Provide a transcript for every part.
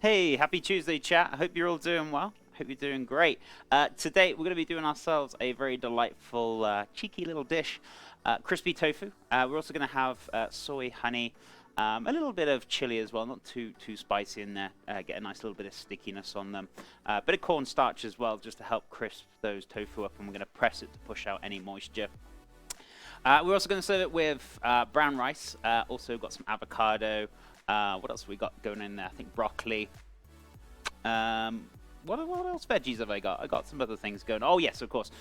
Hey, happy Tuesday, chat. I hope you're all doing well. Hope you're doing great. Today, we're going to be doing ourselves a very delightful, cheeky little dish, crispy tofu. We're also going to have soy, honey, a little bit of chili as well, not too spicy in there. Get a nice little bit of stickiness on them. Bit of cornstarch as well, just to help crisp those tofu up, and we're going to press it to push out any moisture. We're also going to serve it with brown rice. Also got some avocado. What else have we got going in there? I think broccoli. What else veggies have I got? I got some other things going. Oh yes, of course.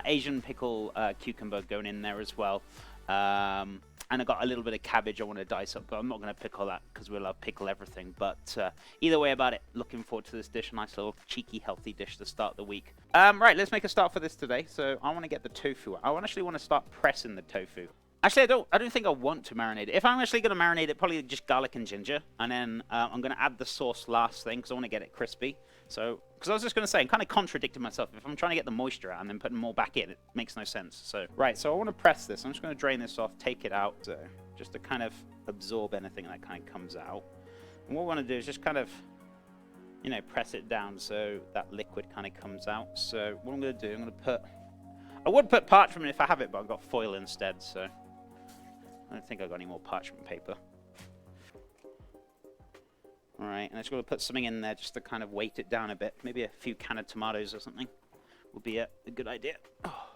Asian pickle cucumber going in there as well. And I got a little bit of cabbage I want to dice up, but I'm not going to pickle that because we'll pickle everything. But either way about it, looking forward to this dish. A nice little cheeky, healthy dish to start the week. Right, let's make a start for this today. So I want to get the tofu. I actually want to start pressing the tofu. Actually, I don't think I want to marinate it. If I'm actually going to marinate it, probably just garlic and ginger. And then I'm going to add the sauce last thing because I want to get it crispy. So, because I was just going to say, I'm kind of contradicting myself. If I'm trying to get the moisture out and then putting more back in, it makes no sense. So, right, so I want to press this. I'm just going to drain this off, take it out, just to kind of absorb anything that kind of comes out. And what we want to do is just kind of, you know, press it down so that liquid kind of comes out. So, what I'm going to do, I'm going to put, I would put parchment if I have it, but I've got foil instead, so I don't think I've got any more parchment paper. Alright, and I'm just going to put something in there just to kind of weight it down a bit. Maybe a few canned tomatoes or something would be a good idea. Oh.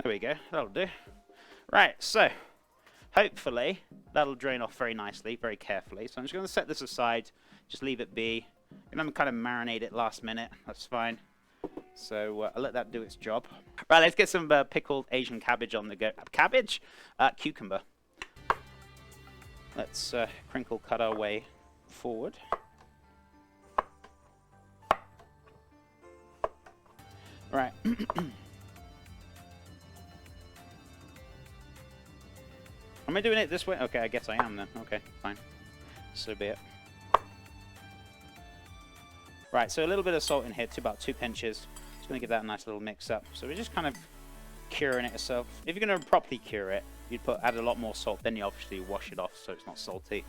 There we go, that'll do. Right, so hopefully that'll drain off very nicely, very carefully. So I'm just going to set this aside, just leave it be. And I'm going to kind of marinate it last minute, that's fine. So I'll let that do its job. Right, let's get some pickled Asian cabbage on the go. Cabbage? Cucumber. Let's crinkle cut our way forward. Right. Am I doing it this way? Okay, I guess I am then. Okay, fine. So be it. Right, so a little bit of salt in here, about 2 pinches. Just going to give that a nice little mix up. So we're just kind of curing it yourself. If you're going to properly cure it, you'd add a lot more salt. Then you obviously wash it off so it's not salty.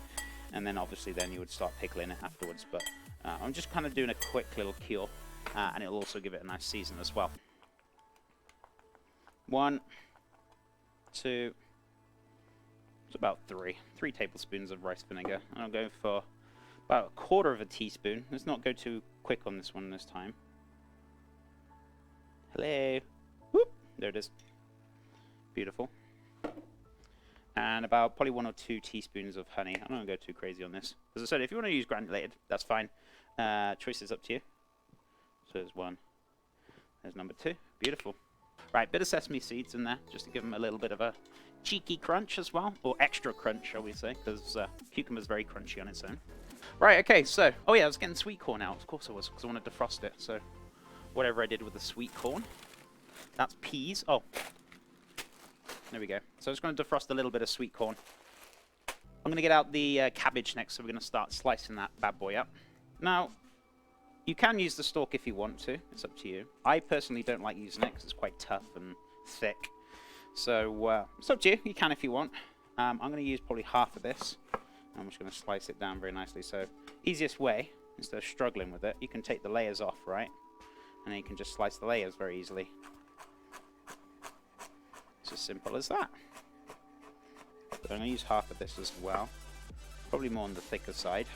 And then obviously then you would start pickling it afterwards. But I'm just kind of doing a quick little cure. And it'll also give it a nice season as well. 1, 2, it's about 3 tablespoons of rice vinegar. And I'm going for about 1/4 teaspoon. Let's not go too quick on this one this time. Hello. Whoop. There it is. Beautiful. And about probably 1 or 2 teaspoons of honey. I'm not going to go too crazy on this. As I said, if you want to use granulated, that's fine. Choice is up to you. So there's 1. There's number 2. Beautiful. Right, bit of sesame seeds in there, just to give them a little bit of a cheeky crunch as well. Or extra crunch, shall we say, because cucumber's very crunchy on its own. Right, okay, so, oh yeah, I was getting sweet corn out. Of course I was, because I wanted to defrost it. So, whatever I did with the sweet corn. That's peas. Oh, there we go. So I'm just going to defrost a little bit of sweet corn. I'm going to get out the cabbage next, so we're going to start slicing that bad boy up. Now, you can use the stalk if you want to. It's up to you. I personally don't like using it because it's quite tough and thick. So it's up to you. You can if you want. I'm going to use probably half of this. I'm just going to slice it down very nicely. So easiest way, instead of struggling with it, you can take the layers off, right? And then you can just slice the layers very easily. It's as simple as that. But I'm going to use half of this as well. Probably more on the thicker side.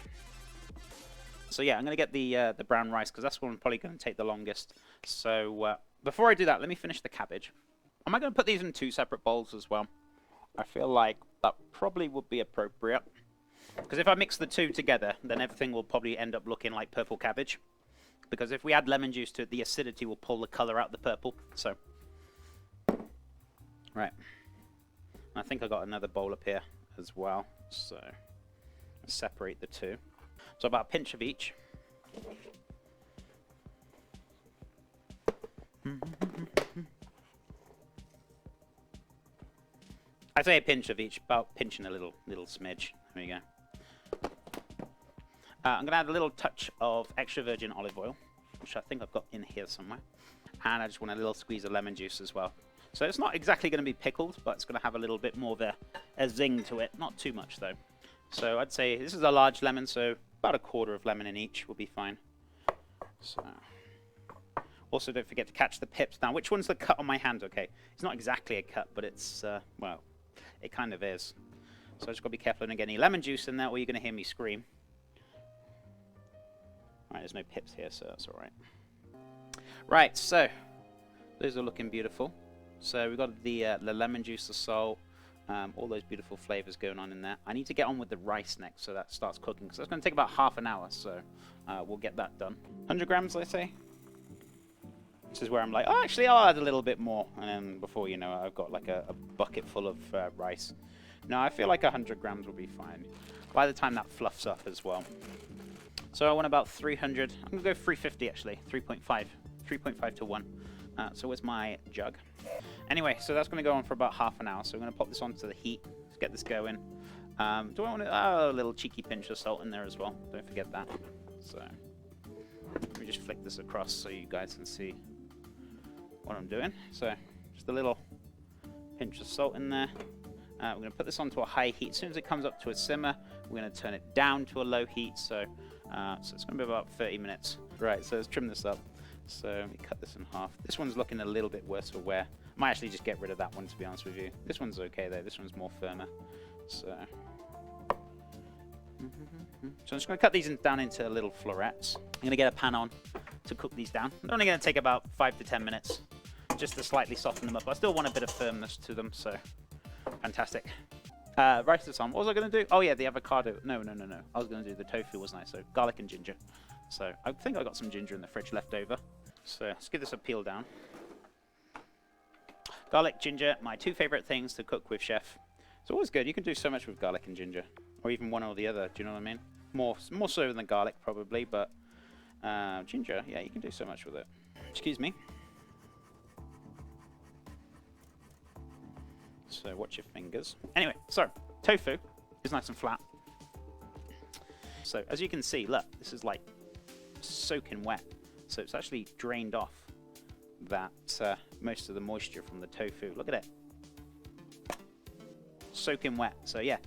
So yeah, I'm going to get the brown rice because that's one I'm probably going to take the longest. So before I do that, let me finish the cabbage. Am I going to put these in 2 separate bowls as well? I feel like that probably would be appropriate. Because if I mix the 2 together, then everything will probably end up looking like purple cabbage. Because if we add lemon juice to it, the acidity will pull the colour out the purple. So, right. I think I got another bowl up here as well. So, let's separate the 2. So about a pinch of each. I say a pinch of each, about pinching a little smidge. There you go. I'm going to add a little touch of extra virgin olive oil, which I think I've got in here somewhere. And I just want a little squeeze of lemon juice as well. So it's not exactly going to be pickled, but it's going to have a little bit more of a zing to it. Not too much, though. So I'd say this is a large lemon, so about a quarter of lemon in each will be fine. So also don't forget to catch the pips. Now, which one's the cut on my hand? Okay, it's not exactly a cut, but it's, well, it kind of is. So I just got to be careful I don't get any lemon juice in there, or you're going to hear me scream. Alright, there's no pips here, so that's alright. Right, so those are looking beautiful. So we've got the lemon juice, the salt, all those beautiful flavors going on in there. I need to get on with the rice next, so that starts cooking, because that's going to take about half an hour, so we'll get that done. 100 grams, let's say. This is where I'm like, oh, actually, I'll add a little bit more. And then before you know it, I've got like a bucket full of rice. No, I feel like 100 grams will be fine by the time that fluffs up as well. So I want about 300. I'm going to go 350, actually. 3.5. 3.5 to 1. So where's my jug? Anyway, so that's going to go on for about half an hour. So I'm going to pop this onto the heat. Let's get this going. Do I want to... Oh, a little cheeky pinch of salt in there as well. Don't forget that. So let me just flick this across so you guys can see what I'm doing. So just a little pinch of salt in there. We're going to put this onto a high heat. As soon as it comes up to a simmer, we're going to turn it down to a low heat. So it's going to be about 30 minutes. Right, so let's trim this up. So let me cut this in half. This one's looking a little bit worse for wear. I might actually just get rid of that one, to be honest with you. This one's okay though. This one's more firmer. So I'm just going to cut these down into little florets. I'm going to get a pan on to cook these down. They're only going to take about 5 to 10 minutes just to slightly soften them up. I still want a bit of firmness to them, so fantastic. Rice to some. What was I going to do? Oh yeah, the avocado. No. I was going to do the tofu, wasn't I? So garlic and ginger. So I think I got some ginger in the fridge left over. So let's give this a peel down. Garlic, ginger, my two favorite things to cook with, chef. It's always good. You can do so much with garlic and ginger, or even one or the other. Do you know what I mean? More so than garlic probably, but ginger, yeah, you can do so much with it. Excuse me. So watch your fingers. Anyway, so tofu is nice and flat. So as you can see, look, this is like soaking wet. So it's actually drained off that most of the moisture from the tofu. Look at it. Soaking wet. So yeah,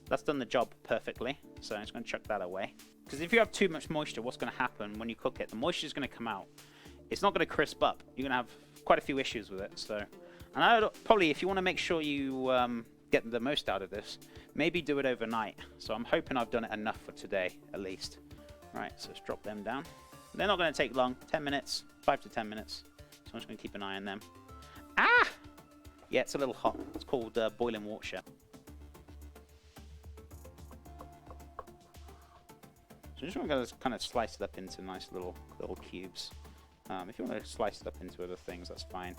that's done the job perfectly. So I'm just going to chuck that away. Because if you have too much moisture, what's going to happen when you cook it? The moisture is going to come out. It's not going to crisp up. You're going to have quite a few issues with it. So, and I would probably, if you want to make sure you get the most out of this, maybe do it overnight. So I'm hoping I've done it enough for today, at least. Right, so let's drop them down. They're not going to take long. 10 minutes, 5 to 10 minutes. So I'm just going to keep an eye on them. Ah! Yeah, it's a little hot. It's called boiling water. So just want to kind of slice it up into nice little cubes. If you want to slice it up into other things, that's fine.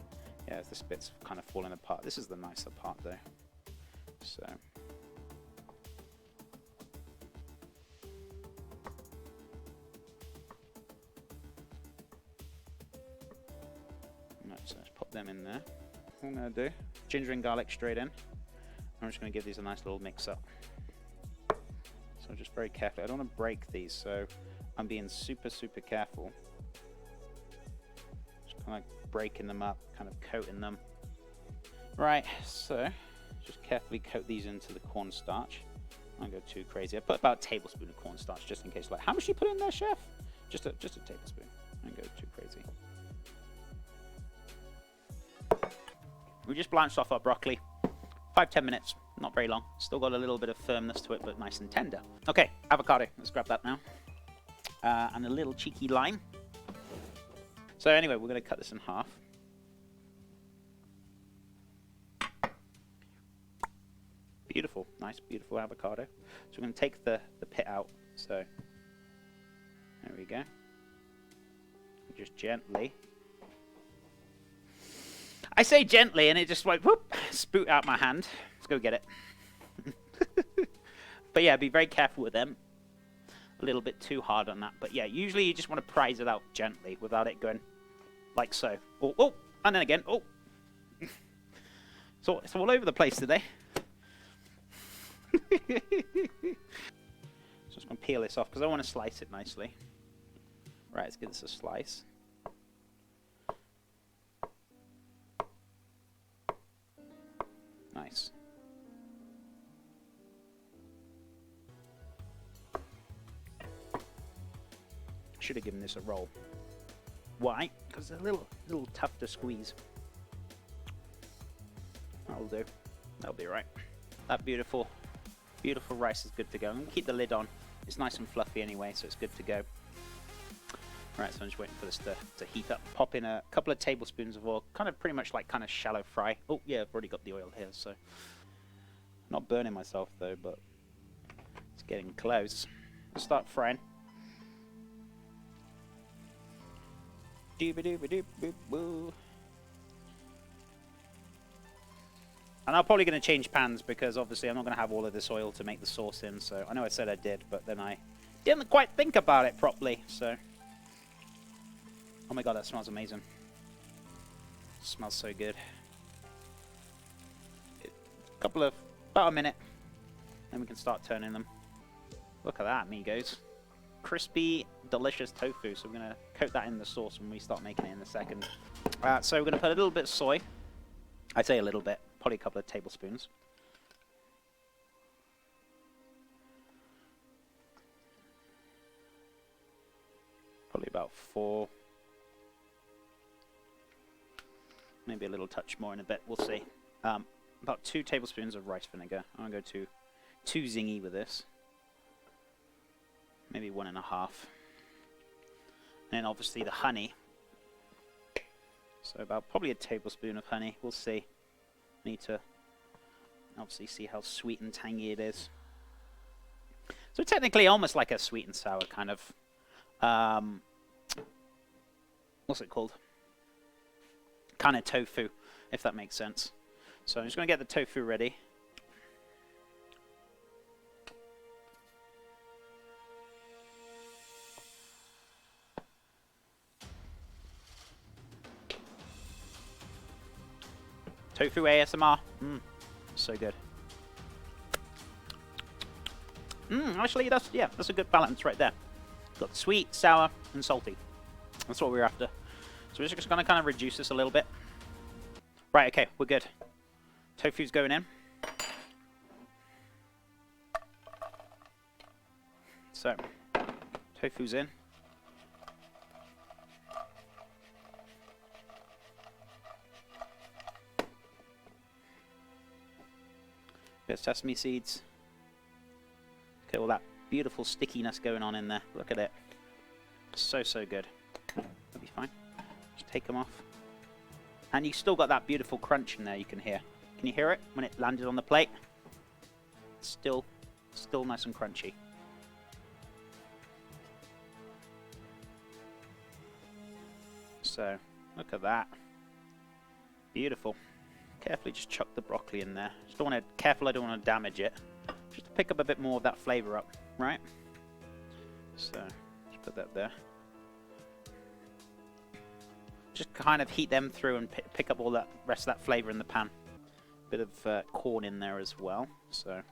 Yeah, this bit's kind of falling apart. This is the nicer part though. So. Right, so let's pop them in there. What I'm going to do, ginger and garlic straight in. I'm just going to give these a nice little mix up. So just very carefully. I don't want to break these, so I'm being super careful. Just kind of breaking them up, kind of coating them. Right, so just carefully coat these into the cornstarch. I don't go too crazy. I put about a tablespoon of cornstarch just in case. Like, how much you put in there, chef? Just a tablespoon. I don't go too crazy. We just blanched off our broccoli. 5-10 minutes, not very long. Still got a little bit of firmness to it, but nice and tender. Okay, avocado. Let's grab that now. And a little cheeky lime. So anyway, we're going to cut this in half. Beautiful, nice, beautiful avocado. So we're going to take the pit out. So there we go. Just gently. I say gently, and it just like whoop, spoot out my hand. Let's go get it. But yeah, be very careful with them. A little bit too hard on that. But yeah, usually you just want to prise it out gently without it going like so. Oh, and then again. Oh, so it's all over the place today. So I'm just going to peel this off because I want to slice it nicely. Right, let's give this a slice. Nice. Should have given this a roll. Why? Because it's a little tough to squeeze. That'll do. That'll be right. That beautiful rice is good to go. I'm going to keep the lid on. It's nice and fluffy anyway, so it's good to go. Right, so I'm just waiting for this to heat up. Pop in a couple of tablespoons of oil, pretty much like shallow fry. Oh yeah, I've already got the oil here, so not burning myself though, but it's getting close. I'll start frying. Dooba-dooba-doop-boop-boo. And I'm probably going to change pans because obviously I'm not going to have all of this oil to make the sauce in. So I know I said I did, but then I didn't quite think about it properly. So, oh my god, that smells amazing. It smells so good. About a minute, then we can start turning them. Look at that, amigos. Crispy, delicious tofu. So we're going to coat that in the sauce when we start making it in a second. So we're going to put a little bit of soy. I'd say a little bit. Probably a couple of tablespoons. Probably about 4. Maybe a little touch more in a bit. We'll see. About 2 tablespoons of rice vinegar. I'm going to go too zingy with this. Maybe 1.5. And then obviously the honey. So about probably a tablespoon of honey. We'll see. Need to obviously see how sweet and tangy it is. So technically almost like a sweet and sour kind of, what's it called? Kind of tofu, if that makes sense. So I'm just going to get the tofu ready. Tofu ASMR. So good. Actually, that's a good balance right there. Got sweet, sour, and salty. That's what we're after. So we're just going to kind of reduce this a little bit. Right, okay, we're good. Tofu's going in. So, tofu's in. Bit of sesame seeds. Okay, all that beautiful stickiness going on in there. Look at it. So good. That'll be fine. Just take them off. And you still got that beautiful crunch in there you can hear. Can you hear it when it landed on the plate? It's still nice and crunchy. So, look at that. Beautiful. Carefully just chuck the broccoli in there. Just don't want to, careful, I don't want to damage it. Just to pick up a bit more of that flavour up, right? So, just put that there. Just kind of heat them through and pick up all that rest of that flavour in the pan. Bit of corn in there as well. So, let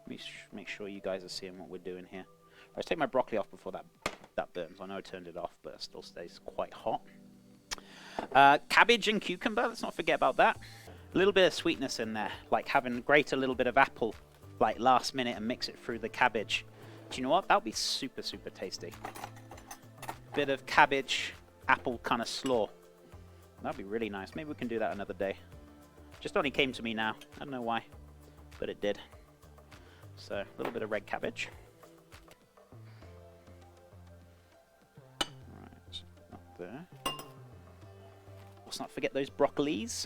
me make sure you guys are seeing what we're doing here. Let's take my broccoli off before that burns. I know I turned it off, but it still stays quite hot. Cabbage and cucumber, let's not forget about that. A little bit of sweetness in there, like grate a little bit of apple, like last minute, and mix it through the cabbage. Do you know what? That would be super tasty. Bit of cabbage, apple kind of slaw. That'd be really nice. Maybe we can do that another day. Just only came to me now. I don't know why, but it did. So a little bit of red cabbage. Right, up there. Let's not forget those broccolis.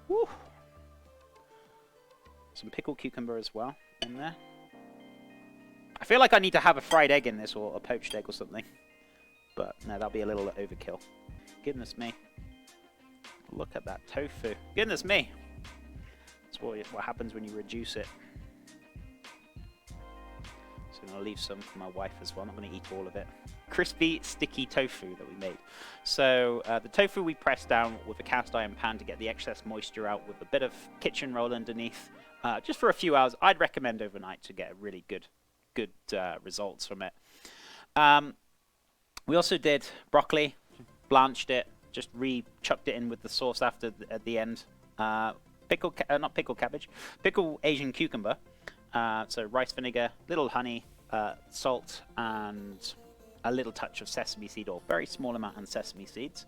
Woo! Some pickled cucumber as well in there. I feel like I need to have a fried egg in this, or a poached egg or something. But no, that'll be a little overkill. Goodness me. Look at that tofu. Goodness me. That's what happens when you reduce it. So I'm going to leave some for my wife as well. I'm not going to eat all of it. Crispy, sticky tofu that we made. So the tofu we pressed down with a cast iron pan to get the excess moisture out with a bit of kitchen roll underneath. Just for a few hours. I'd recommend overnight to get really good results from it. We also did broccoli, blanched it, just chucked it in with the sauce at the end. Not pickled cabbage, pickled Asian cucumber. So rice vinegar, little honey, salt, and a little touch of sesame seed, or very small amount of sesame seeds.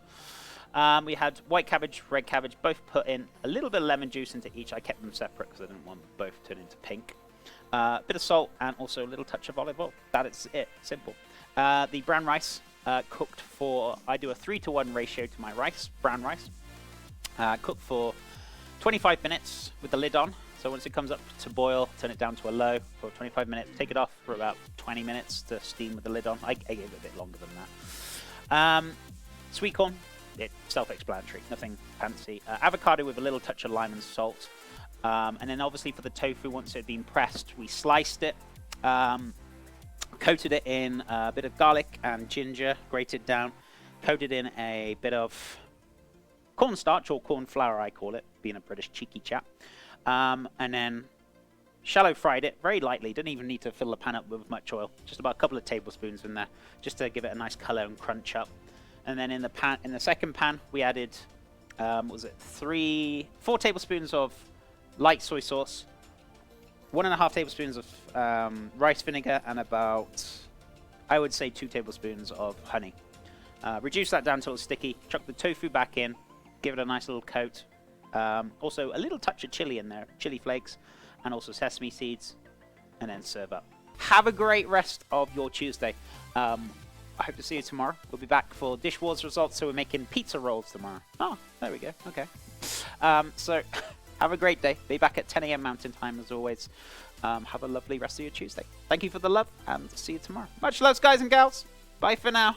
We had white cabbage, red cabbage, both put in a little bit of lemon juice into each. I kept them separate because I didn't want both to turn into pink. A bit of salt and also a little touch of olive oil. That is it. Simple. The brown rice cooked for, I do a 3-to-1 ratio to my rice, brown rice. Cooked for 25 minutes with the lid on. So once it comes up to boil, turn it down to a low for 25 minutes. Take it off for about 20 minutes to steam with the lid on. I gave it a bit longer than that. Sweet corn, it's self-explanatory, nothing fancy. Avocado with a little touch of lime and salt. And then obviously for the tofu, once it had been pressed, we sliced it, coated it in a bit of garlic and ginger, grated down, coated in a bit of cornstarch, or corn flour I call it, being a British cheeky chap. And then shallow fried it very lightly. Didn't even need to fill the pan up with much oil. Just about a couple of tablespoons in there, just to give it a nice color and crunch up. And then in the second pan, we added, what was it, 4 tablespoons of light soy sauce, 1.5 tablespoons of rice vinegar, and about, I would say, 2 tablespoons of honey. Reduce that down until it's sticky. Chuck the tofu back in. Give it a nice little coat. Also, a little touch of chili in there, chili flakes, and also sesame seeds, and then serve up. Have a great rest of your Tuesday. I hope to see you tomorrow. We'll be back for Dish Wars results, so we're making pizza rolls tomorrow. Oh, there we go. Okay. So, have a great day. Be back at 10 a.m. Mountain Time, as always. Have a lovely rest of your Tuesday. Thank you for the love, and see you tomorrow. Much love, guys and gals. Bye for now.